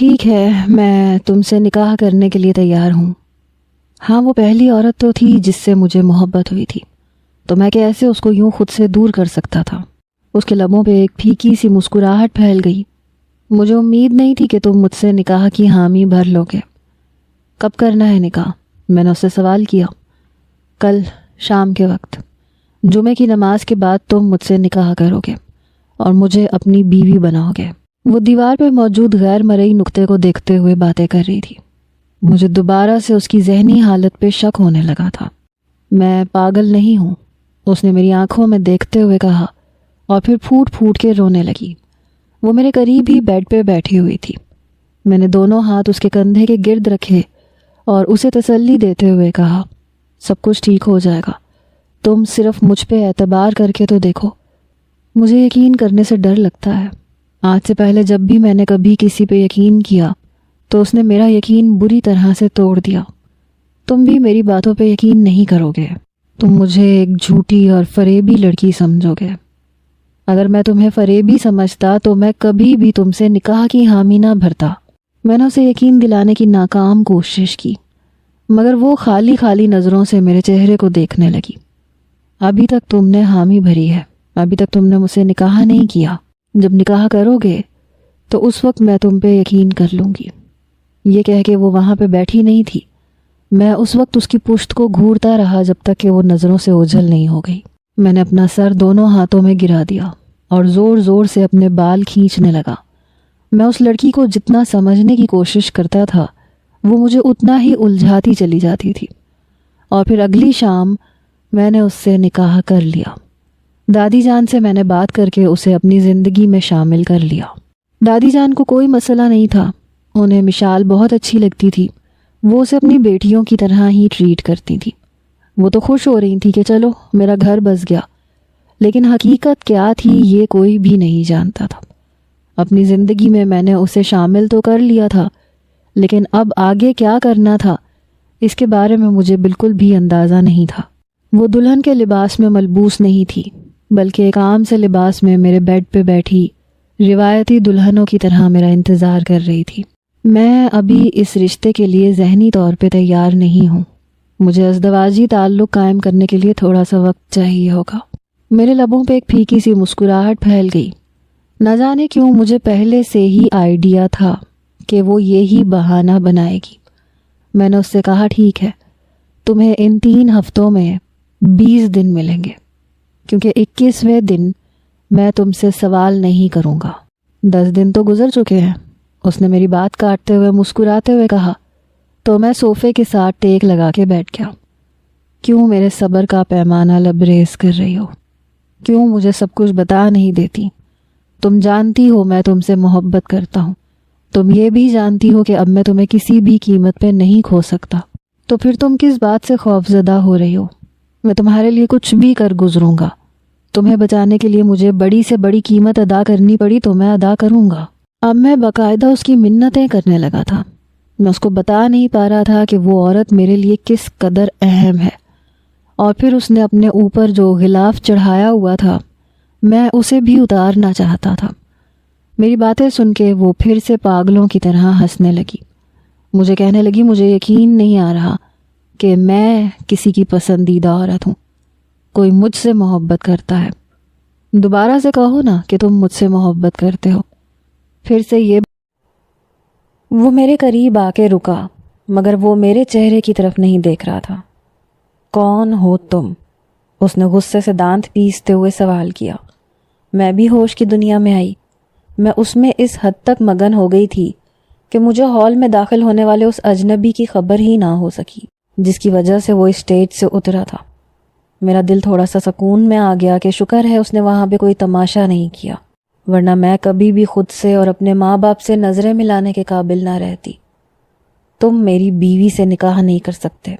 ٹھیک ہے، میں تم سے نکاح کرنے کے لیے تیار ہوں۔ ہاں، وہ پہلی عورت تو تھی جس سے مجھے محبت ہوئی تھی، تو میں کیسے اس کو یوں خود سے دور کر سکتا تھا۔ اس کے لبوں پہ ایک پھیکی سی مسکراہٹ پھیل گئی۔ مجھے امید نہیں تھی کہ تم مجھ سے نکاح کی حامی بھر لو گے۔ کب کرنا ہے نکاح؟ میں نے اس سے سوال کیا۔ کل شام کے وقت، جمعے کی نماز کے بعد تم مجھ سے نکاح کرو گے اور مجھے اپنی بیوی بناؤ گے۔ وہ دیوار پہ موجود غیر مرئی نقطے کو دیکھتے ہوئے باتیں کر رہی تھی۔ مجھے دوبارہ سے اس کی ذہنی حالت پہ شک ہونے لگا تھا۔ میں پاگل نہیں ہوں، اس نے میری آنکھوں میں دیکھتے ہوئے کہا، اور پھر پھوٹ پھوٹ کے رونے لگی۔ وہ میرے قریب ہی بیڈ پہ بیٹھی ہوئی تھی۔ میں نے دونوں ہاتھ اس کے کندھے کے گرد رکھے اور اسے تسلی دیتے ہوئے کہا، سب کچھ ٹھیک ہو جائے گا، تم صرف مجھ پہ اعتبار کر کے تو دیکھو۔ مجھے یقین کرنے سے ڈر لگتا ہے۔ آج سے پہلے جب بھی میں نے کبھی کسی پہ یقین کیا تو اس نے میرا یقین بری طرح سے توڑ دیا۔ تم بھی میری باتوں پہ یقین نہیں کرو گے۔ تم مجھے ایک جھوٹی اور فریبی لڑکی سمجھو گے۔ اگر میں تمہیں فریبی سمجھتا تو میں کبھی بھی تم سے نکاح کی حامی نہ بھرتا۔ میں نے اسے یقین دلانے کی ناکام کوشش کی، مگر وہ خالی خالی نظروں سے میرے چہرے کو دیکھنے لگی۔ ابھی تک تم نے حامی بھری ہے، ابھی تک تم نے مجھ سے نکاح نہیں کیا۔ جب نکاح کرو گے تو اس وقت میں تم پہ یقین کر لوں گی۔ یہ کہہ کے وہ وہاں پہ بیٹھی نہیں تھی۔ میں اس وقت اس کی پشت کو گھورتا رہا جب تک کہ وہ نظروں سے اوجھل نہیں ہو گئی۔ میں نے اپنا سر دونوں ہاتھوں میں گرا دیا اور زور زور سے اپنے بال کھینچنے لگا۔ میں اس لڑکی کو جتنا سمجھنے کی کوشش کرتا تھا وہ مجھے اتنا ہی الجھاتی چلی جاتی تھی۔ اور پھر اگلی شام میں نے اس سے نکاح کر لیا۔ دادی جان سے میں نے بات کر کے اسے اپنی زندگی میں شامل کر لیا۔ دادی جان کو کوئی مسئلہ نہیں تھا، انہیں مشال بہت اچھی لگتی تھی۔ وہ اسے اپنی بیٹیوں کی طرح ہی ٹریٹ کرتی تھی۔ وہ تو خوش ہو رہی تھی کہ چلو میرا گھر بس گیا، لیکن حقیقت کیا تھی یہ کوئی بھی نہیں جانتا تھا۔ اپنی زندگی میں نے اسے شامل تو کر لیا تھا، لیکن اب آگے کیا کرنا تھا اس کے بارے میں مجھے بالکل بھی اندازہ نہیں تھا۔ وہ دلہن کے لباس میں ملبوس نہیں تھی، بلکہ ایک عام سے لباس میں میرے بیڈ پہ بیٹھی روایتی دلہنوں کی طرح میرا انتظار کر رہی تھی۔ میں ابھی اس رشتے کے لیے ذہنی طور پہ تیار نہیں ہوں۔ مجھے ازدواجی تعلق قائم کرنے کے لیے تھوڑا سا وقت چاہیے ہوگا۔ میرے لبوں پہ ایک پھیکی سی مسکراہٹ پھیل گئی۔ نہ جانے کیوں مجھے پہلے سے ہی آئیڈیا تھا کہ وہ یہی بہانہ بنائے گی۔ میں نے اس سے کہا، ٹھیک ہے، تمہیں ان 3 ہفتوں میں 20 دن ملیں گے، کیونکہ 21ویں دن میں تم سے سوال نہیں کروں گا۔ 10 دن تو گزر چکے ہیں، اس نے میری بات کاٹتے ہوئے مسکراتے ہوئے کہا۔ تو میں صوفے کے ساتھ ٹیک لگا کے بیٹھ گیا۔ کیوں میرے صبر کا پیمانہ لبریز کر رہی ہو؟ کیوں مجھے سب کچھ بتا نہیں دیتی؟ تم جانتی ہو میں تم سے محبت کرتا ہوں، تم یہ بھی جانتی ہو کہ اب میں تمہیں کسی بھی قیمت پہ نہیں کھو سکتا، تو پھر تم کس بات سے خوفزدہ ہو رہی ہو؟ میں تمہارے لیے کچھ بھی کر گزروں گا۔ تمہیں بچانے کے لیے مجھے بڑی سے بڑی قیمت ادا کرنی پڑی تو میں ادا کروں گا۔ اب میں باقاعدہ اس کی منتیں کرنے لگا تھا۔ میں اس کو بتا نہیں پا رہا تھا کہ وہ عورت میرے لیے کس قدر اہم ہے، اور پھر اس نے اپنے اوپر جو غلاف چڑھایا ہوا تھا میں اسے بھی اتارنا چاہتا تھا۔ میری باتیں سن کے وہ پھر سے پاگلوں کی طرح ہنسنے لگی۔ مجھے کہنے لگی، مجھے یقین نہیں آ رہا کہ میں کسی کی پسندیدہ عورت ہوں، کوئی مجھ سے محبت کرتا ہے۔ دوبارہ سے کہو نا کہ تم مجھ سے محبت کرتے ہو۔ پھر سے یہ وہ میرے قریب آ کے رکا، مگر وہ میرے چہرے کی طرف نہیں دیکھ رہا تھا۔ کون ہو تم؟ اس نے غصے سے دانت پیستے ہوئے سوال کیا۔ میں بھی ہوش کی دنیا میں آئی۔ میں اس میں اس حد تک مگن ہو گئی تھی کہ مجھے ہال میں داخل ہونے والے اس اجنبی کی خبر ہی نہ ہو سکی جس کی وجہ سے وہ اسٹیج سے اترا تھا۔ میرا دل تھوڑا سا سکون میں آ گیا کہ شکر ہے اس نے وہاں پہ کوئی تماشا نہیں کیا، ورنہ میں کبھی بھی خود سے اور اپنے ماں باپ سے نظریں ملانے کے قابل نہ رہتی۔ تم میری بیوی سے نکاح نہیں کر سکتے۔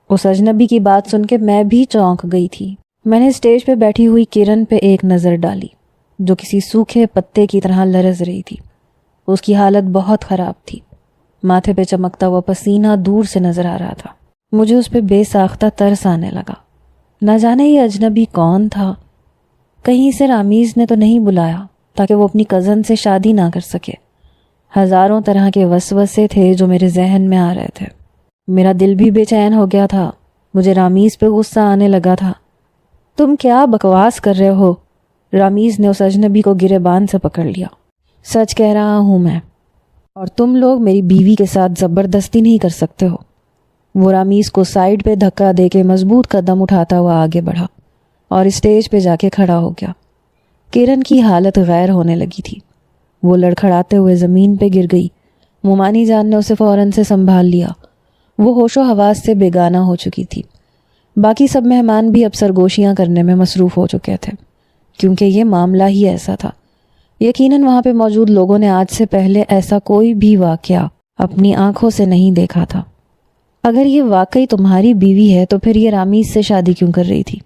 اس اجنبی کی بات سن کے میں بھی چونک گئی تھی۔ میں نے اسٹیج پہ بیٹھی ہوئی کرن پہ ایک نظر ڈالی جو کسی سوکھے پتے کی طرح لرز رہی تھی۔ اس کی حالت بہت خراب تھی، ماتھے پہ چمکتا ہوا پسینہ دور سے نظر آ رہا تھا۔ مجھے اس پہ بے ساختہ ترس آنے لگا۔ نہ جانے یہ اجنبی کون تھا؟ کہیں اسے رامیز نے تو نہیں بلایا تاکہ وہ اپنی کزن سے شادی نہ کر سکے؟ ہزاروں طرح کے وسوسے تھے جو میرے ذہن میں آ رہے تھے۔ میرا دل بھی بے چین ہو گیا تھا۔ مجھے رامیز پہ غصہ آنے لگا تھا۔ تم کیا بکواس کر رہے ہو؟ رامیز نے اس اجنبی کو گریبان سے پکڑ لیا۔ سچ کہہ رہا ہوں میں، اور تم لوگ میری بیوی کے ساتھ زبردستی نہیں کر سکتے ہو۔ وہ رامیز کو سائیڈ پہ دھکا دے کے مضبوط قدم اٹھاتا ہوا آگے بڑھا اور اسٹیج پہ جا کے کھڑا ہو گیا۔ کرن کی حالت غیر ہونے لگی تھی۔ وہ لڑکھڑاتے ہوئے زمین پہ گر گئی۔ مومانی جان نے اسے فوراً سے سنبھال لیا۔ وہ ہوش و حواس سے بیگانہ ہو چکی تھی۔ باقی سب مہمان بھی اب سرگوشیاں کرنے میں مصروف ہو چکے تھے، کیونکہ یہ معاملہ ہی ایسا تھا۔ یقیناً وہاں پہ موجود لوگوں نے آج سے پہلے ایسا کوئی بھی واقعہ اپنی آنکھوں سے نہیں دیکھا تھا۔ اگر یہ واقعی تمہاری بیوی ہے تو پھر یہ رامیز سے شادی کیوں کر رہی تھی؟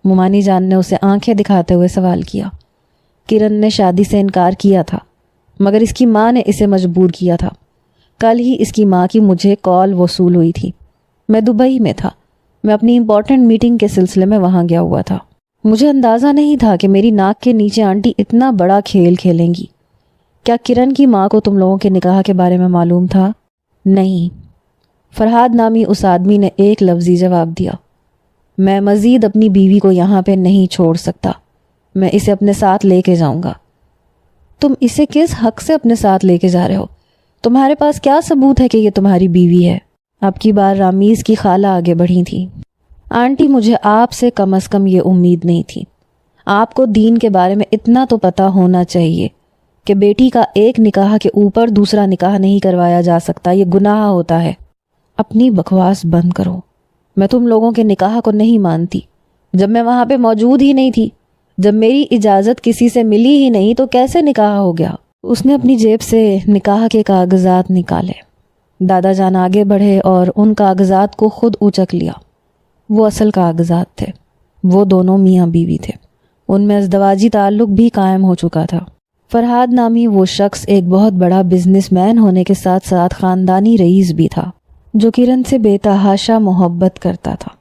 مومانی جان نے اسے آنکھیں دکھاتے ہوئے سوال کیا۔ کرن نے شادی سے انکار کیا تھا، مگر اس کی ماں نے اسے مجبور کیا تھا۔ کل ہی اس کی ماں کی مجھے کال وصول ہوئی تھی۔ میں دبئی میں تھا۔ میں اپنی امپورٹنٹ میٹنگ کے سلسلے میں وہاں گیا ہوا تھا۔ مجھے اندازہ نہیں تھا کہ میری ناک کے نیچے آنٹی اتنا بڑا کھیل کھیلیں گی۔ کیا کرن کی ماں کو تم لوگوں کے نکاح کے بارے میں معلوم تھا؟ نہیں، فرحاد نامی اس آدمی نے ایک لفظی جواب دیا۔ میں مزید اپنی بیوی کو یہاں پہ نہیں چھوڑ سکتا۔ میں اسے اپنے ساتھ لے کے جاؤں گا۔ تم اسے کس حق سے اپنے ساتھ لے کے جا رہے ہو؟ تمہارے پاس کیا ثبوت ہے کہ یہ تمہاری بیوی ہے؟ اب کی بار رامیز کی خالہ آگے بڑھی تھی۔ آنٹی، مجھے آپ سے کم از کم یہ امید نہیں تھی۔ آپ کو دین کے بارے میں اتنا تو پتہ ہونا چاہیے کہ بیٹی کا ایک نکاح کے اوپر دوسرا نکاح نہیں کروایا جا سکتا۔ یہ گناہ ہوتا ہے۔ اپنی بکواس بند کرو۔ میں تم لوگوں کے نکاح کو نہیں مانتی۔ جب میں وہاں پہ موجود ہی نہیں تھی، جب میری اجازت کسی سے ملی ہی نہیں، تو کیسے نکاح ہو گیا؟ اس نے اپنی جیب سے نکاح کے کاغذات نکالے۔ دادا جان آگے بڑھے اور ان کاغذات کو خود اچک لیا۔ وہ اصل کاغذات تھے۔ وہ دونوں میاں بیوی تھے۔ ان میں ازدواجی تعلق بھی قائم ہو چکا تھا۔ فرحاد نامی وہ شخص ایک بہت بڑا بزنس مین ہونے کے ساتھ ساتھ خاندانی رئیس بھی تھا، جو کرن سے بے تحاشا محبت کرتا تھا۔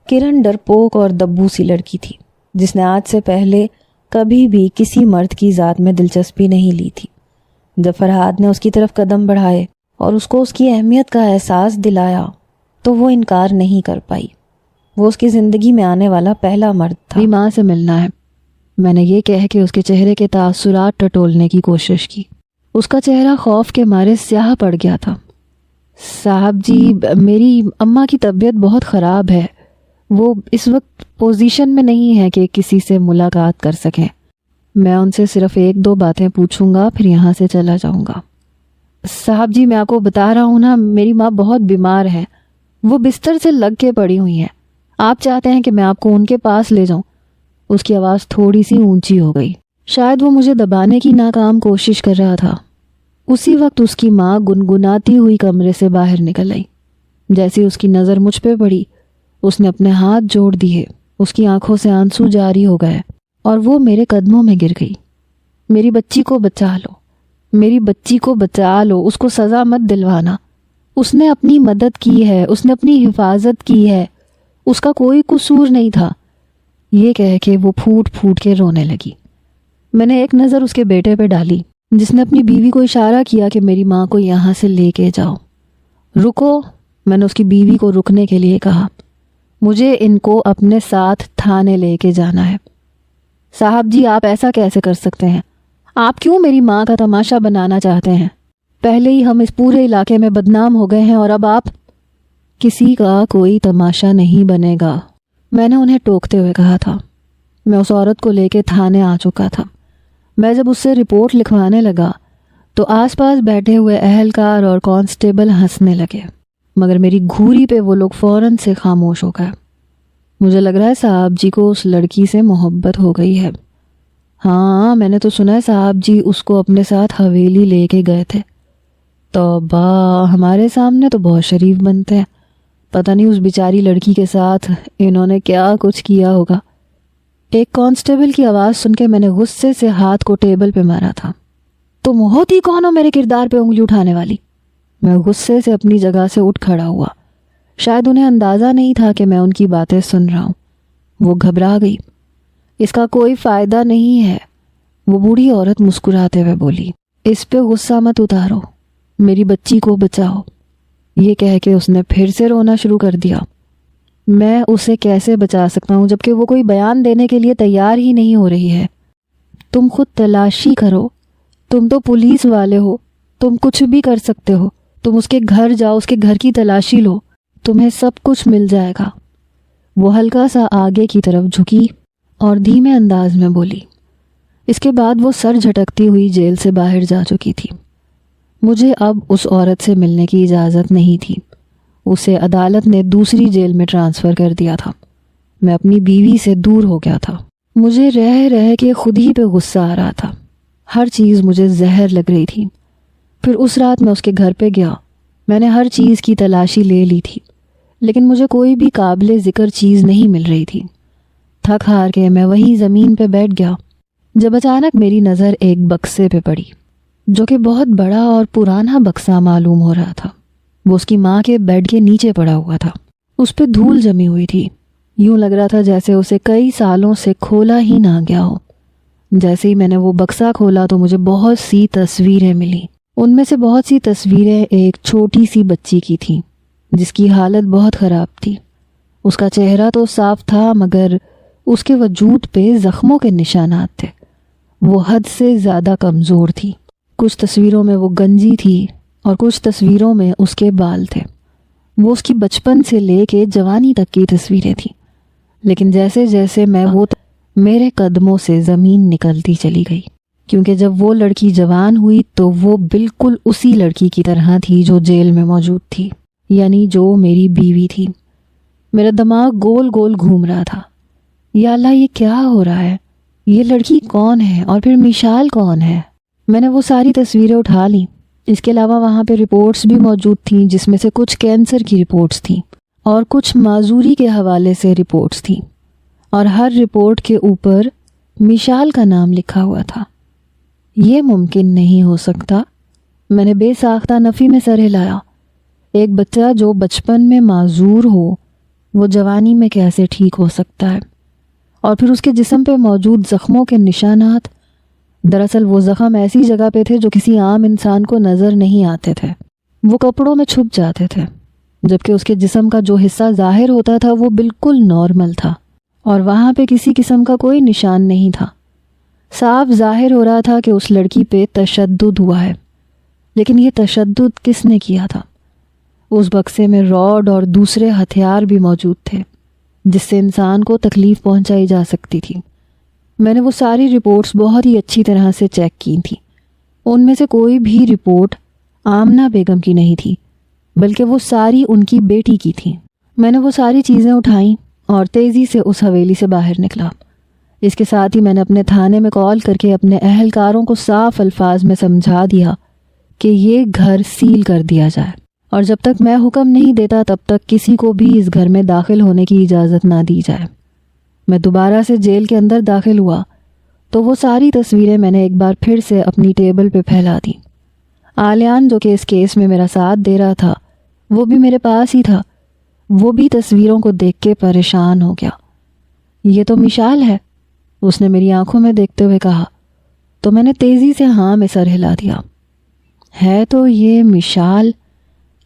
کرن ڈرپوک اور دبو سی لڑکی تھی، جس نے آج سے پہلے کبھی بھی کسی مرد کی ذات میں دلچسپی نہیں لی تھی۔ جب فرحاد نے اس کی طرف قدم بڑھائے اور اس کو اس کی اہمیت کا احساس دلایا تو وہ انکار نہیں کر پائی۔ وہ اس کی زندگی میں آنے والا پہلا مرد تھا۔ ماں سے ملنا ہے، میں نے یہ کہہ کے اس کے چہرے کے تاثرات ٹٹولنے کی کوشش کی۔ اس کا چہرہ خوف کے مارے سیاہ پڑ گیا تھا۔ صاحب جی، میری اماں کی طبیعت بہت خراب ہے۔ وہ اس وقت پوزیشن میں نہیں ہے کہ کسی سے ملاقات کر سکیں۔ میں ان سے صرف ایک دو باتیں پوچھوں گا، پھر یہاں سے چلا جاؤں گا۔ صاحب جی، میں آپ کو بتا رہا ہوں نا، میری ماں بہت بیمار ہے۔ وہ بستر سے لگ کے پڑی ہوئی ہیں۔ آپ چاہتے ہیں کہ میں آپ کو ان کے پاس لے جاؤں؟ اس کی آواز تھوڑی سی اونچی ہو گئی۔ شاید وہ مجھے دبانے کی ناکام کوشش کر رہا تھا۔ اسی وقت اس کی ماں گنگناتی ہوئی کمرے سے باہر نکل آئی۔ جیسی اس کی نظر مجھ پہ پڑی، اس نے اپنے ہاتھ جوڑ دیے۔ اس کی آنکھوں سے آنسو جاری ہو گئے اور وہ میرے قدموں میں گر گئی۔ میری بچی کو بچا لو، میری بچی کو بچا لو، اس کو سزا مت دلوانا۔ اس نے اپنی مدد کی ہے، اس نے اپنی حفاظت کی ہے، اس کا کوئی قصور نہیں تھا۔ یہ کہہ کے وہ پھوٹ پھوٹ کے رونے لگی۔ میں نے ایک نظر اس کے بیٹے پہ ڈالی، جس نے اپنی بیوی کو اشارہ کیا کہ میری ماں کو یہاں سے لے کے جاؤ۔ رکو، میں نے اس کی بیوی کو رکنے کے لیے کہا۔ مجھے ان کو اپنے ساتھ تھانے لے کے جانا ہے۔ صاحب جی، آپ ایسا کیسے کر سکتے ہیں؟ آپ کیوں میری ماں کا تماشا بنانا چاہتے ہیں؟ پہلے ہی ہم اس پورے علاقے میں بدنام ہو گئے ہیں اور اب آپ… کسی کا کوئی تماشا نہیں بنے گا، میں نے انہیں ٹوکتے ہوئے کہا تھا۔ میں اس عورت کو لے کے تھانے آ چکا تھا۔ میں جب اس سے رپورٹ لکھوانے لگا تو آس پاس بیٹھے ہوئے اہلکار اور کانسٹیبل ہنسنے لگے، مگر میری گھوری پہ وہ لوگ فوراً سے خاموش ہو گئے۔ مجھے لگ رہا ہے صاحب جی کو اس لڑکی سے محبت ہو گئی ہے۔ ہاں، میں نے تو سنا ہے صاحب جی اس کو اپنے ساتھ حویلی لے کے گئے تھے۔ توبہ، ہمارے سامنے تو بہت شریف بنتے ہیں، پتہ نہیں اس بیچاری لڑکی کے ساتھ انہوں نے کیا کچھ کیا ہوگا۔ ایک کانسٹیبل کی آواز سن کے میں نے غصے سے ہاتھ کو ٹیبل پہ مارا تھا۔ تم ہوتی کون ہو میرے کردار پہ انگلی اٹھانے والی؟ میں غصے سے اپنی جگہ سے اٹھ کھڑا ہوا۔ شاید انہیں اندازہ نہیں تھا کہ میں ان کی باتیں سن رہا ہوں۔ وہ گھبرا گئی۔ اس کا کوئی فائدہ نہیں ہے، وہ بوڑھی عورت مسکراتے ہوئے بولی۔ اس پہ غصہ مت اتارو، میری بچی کو بچاؤ۔ یہ کہہ کے اس نے پھر سے رونا شروع کر دیا۔ میں اسے کیسے بچا سکتا ہوں جبکہ وہ کوئی بیان دینے کے لیے تیار ہی نہیں ہو رہی ہے؟ تم خود تلاشی کرو، تم تو پولیس والے ہو، تم کچھ بھی کر سکتے ہو۔ تم اس کے گھر جاؤ، اس کے گھر کی تلاشی لو، تمہیں سب کچھ مل جائے گا۔ وہ ہلکا سا آگے کی طرف جھکی اور دھیمے انداز میں بولی۔ اس کے بعد وہ سر جھٹکتی ہوئی جیل سے باہر جا چکی تھی۔ مجھے اب اس عورت سے ملنے کی اجازت نہیں تھی۔ اسے عدالت نے دوسری جیل میں ٹرانسفر کر دیا تھا۔ میں اپنی بیوی سے دور ہو گیا تھا۔ مجھے رہ رہ کے خود ہی پہ غصہ آ رہا تھا۔ ہر چیز مجھے زہر لگ رہی تھی۔ پھر اس رات میں اس کے گھر پہ گیا۔ میں نے ہر چیز کی تلاشی لے لی تھی، لیکن مجھے کوئی بھی قابل ذکر چیز نہیں مل رہی تھی۔ تھک ہار کے میں وہیں زمین پہ بیٹھ گیا جب اچانک میری نظر ایک بکسے پہ پڑی، جو کہ بہت بڑا اور پرانا بکسا معلوم ہو رہا تھا۔ وہ اس کی ماں کے بیڈ کے نیچے پڑا ہوا تھا۔ اس پہ دھول جمی ہوئی تھی۔ یوں لگ رہا تھا جیسے اسے کئی سالوں سے کھولا ہی نہ گیا ہو۔ جیسے ہی میں نے وہ بکسا کھولا تو مجھے بہت سی تصویریں ملیں۔ ان میں سے بہت سی تصویریں ایک چھوٹی سی بچی کی تھیں جس کی حالت بہت خراب تھی۔ اس کا چہرہ تو صاف تھا مگر اس کے وجود پہ زخموں کے نشانات تھے۔ وہ حد سے زیادہ کمزور تھی۔ کچھ تصویروں میں وہ گنجی تھی اور کچھ تصویروں میں اس کے بال تھے۔ وہ اس کی بچپن سے لے کے جوانی تک کی تصویریں تھیں، لیکن جیسے جیسے میرے قدموں سے زمین نکلتی چلی گئی، کیونکہ جب وہ لڑکی جوان ہوئی تو وہ بالکل اسی لڑکی کی طرح تھی جو جیل میں موجود تھی، یعنی جو میری بیوی تھی۔ میرا دماغ گول گول گھوم رہا تھا۔ یا اللہ، یہ کیا ہو رہا ہے؟ یہ لڑکی کون ہے اور پھر مشال کون ہے؟ میں نے وہ ساری تصویریں اٹھا لیں۔ اس کے علاوہ وہاں پہ رپورٹس بھی موجود تھیں، جس میں سے کچھ کینسر کی رپورٹس تھیں اور کچھ معذوری کے حوالے سے رپورٹس تھیں، اور ہر رپورٹ کے اوپر مشال کا نام لکھا ہوا تھا۔ یہ ممکن نہیں ہو سکتا۔ میں نے بے ساختہ نفی میں سر ہلایا۔ ایک بچہ جو بچپن میں معذور ہو وہ جوانی میں کیسے ٹھیک ہو سکتا ہے؟ اور پھر اس کے جسم پہ موجود زخموں کے نشانات، دراصل وہ زخم ایسی جگہ پہ تھے جو کسی عام انسان کو نظر نہیں آتے تھے۔ وہ کپڑوں میں چھپ جاتے تھے، جبکہ اس کے جسم کا جو حصہ ظاہر ہوتا تھا وہ بالکل نارمل تھا، اور وہاں پہ کسی قسم کا کوئی نشان نہیں تھا۔ صاف ظاہر ہو رہا تھا کہ اس لڑکی پہ تشدد ہوا ہے، لیکن یہ تشدد کس نے کیا تھا؟ اس بکسے میں راڈ اور دوسرے ہتھیار بھی موجود تھے جس سے انسان کو تکلیف پہنچائی جا سکتی تھی۔ میں نے وہ ساری رپورٹس بہت ہی اچھی طرح سے چیک کی تھیں۔ ان میں سے کوئی بھی رپورٹ آمنہ بیگم کی نہیں تھی، بلکہ وہ ساری ان کی بیٹی کی تھیں۔ میں نے وہ ساری چیزیں اٹھائیں اور تیزی سے اس حویلی سے باہر نکلا۔ اس کے ساتھ ہی میں نے اپنے تھانے میں کال کر کے اپنے اہلکاروں کو صاف الفاظ میں سمجھا دیا کہ یہ گھر سیل کر دیا جائے، اور جب تک میں حکم نہیں دیتا تب تک کسی کو بھی اس گھر میں داخل ہونے کی اجازت نہ دی جائے۔ میں دوبارہ سے جیل کے اندر داخل ہوا تو وہ ساری تصویریں میں نے ایک بار پھر سے اپنی ٹیبل پہ پھیلا دیں۔ آلیان جو کہ اس کیس میں میرا ساتھ دے رہا تھا وہ بھی میرے پاس ہی تھا۔ وہ بھی تصویروں کو دیکھ کے پریشان ہو گیا۔ یہ تو مشال ہے، اس نے میری آنکھوں میں دیکھتے ہوئے کہا، تو میں نے تیزی سے ہاں میں سر ہلا دیا۔ ہے تو یہ مشال،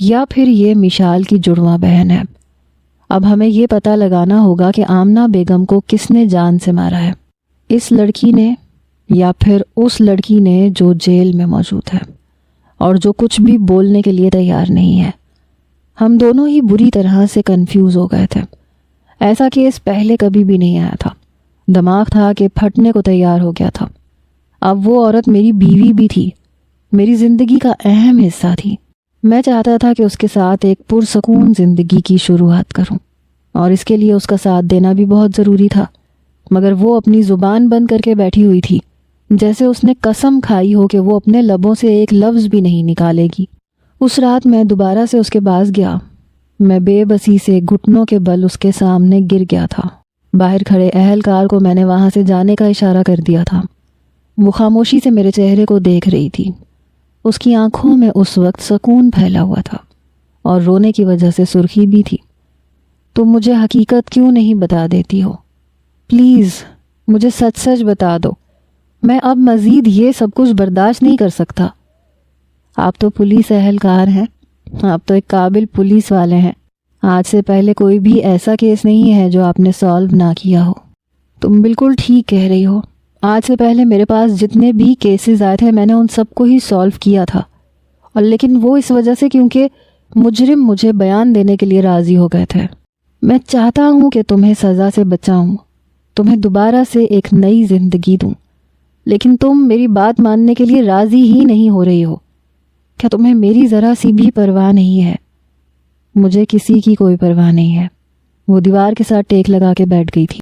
یا پھر یہ مشال کی جڑواں بہن ہے۔ اب ہمیں یہ پتہ لگانا ہوگا کہ آمنہ بیگم کو کس نے جان سے مارا ہے، اس لڑکی نے یا پھر اس لڑکی نے جو جیل میں موجود ہے اور جو کچھ بھی بولنے کے لیے تیار نہیں ہے۔ ہم دونوں ہی بری طرح سے کنفیوز ہو گئے تھے۔ ایسا کیس پہلے کبھی بھی نہیں آیا تھا۔ دماغ تھا کہ پھٹنے کو تیار ہو گیا تھا۔ اب وہ عورت میری بیوی بھی تھی، میری زندگی کا اہم حصہ تھی۔ میں چاہتا تھا کہ اس کے ساتھ ایک پرسکون زندگی کی شروعات کروں، اور اس کے لیے اس کا ساتھ دینا بھی بہت ضروری تھا، مگر وہ اپنی زبان بند کر کے بیٹھی ہوئی تھی، جیسے اس نے قسم کھائی ہو کہ وہ اپنے لبوں سے ایک لفظ بھی نہیں نکالے گی۔ اس رات میں دوبارہ سے اس کے پاس گیا۔ میں بے بسی سے گھٹنوں کے بل اس کے سامنے گر گیا تھا۔ باہر کھڑے اہلکار کو میں نے وہاں سے جانے کا اشارہ کر دیا تھا۔ وہ خاموشی سے میرے چہرے کو دیکھ رہی تھی۔ اس کی آنکھوں میں اس وقت سکون پھیلا ہوا تھا اور رونے کی وجہ سے سرخی بھی تھی۔ تم مجھے حقیقت کیوں نہیں بتا دیتی ہو؟ پلیز مجھے سچ سچ بتا دو۔ میں اب مزید یہ سب کچھ برداشت نہیں کر سکتا۔ آپ تو پولیس اہلکار ہیں، آپ تو ایک قابل پولیس والے ہیں۔ آج سے پہلے کوئی بھی ایسا کیس نہیں ہے جو آپ نے سالو نہ کیا ہو۔ تم بالکل ٹھیک کہہ رہی ہو، آج سے پہلے میرے پاس جتنے بھی کیسز آئے تھے میں نے ان سب کو ہی سالو کیا تھا، اور لیکن وہ اس وجہ سے کیونکہ مجرم مجھے بیان دینے کے لیے راضی ہو گئے تھے۔ میں چاہتا ہوں کہ تمہیں سزا سے بچاؤں، تمہیں دوبارہ سے ایک نئی زندگی دوں، لیکن تم میری بات ماننے کے لیے راضی ہی نہیں ہو رہی ہو۔ کیا تمہیں میری ذرا سی بھی پرواہ نہیں ہے؟ مجھے کسی کی کوئی پرواہ نہیں ہے۔ وہ دیوار کے ساتھ ٹیک لگا کے بیٹھ گئی تھی۔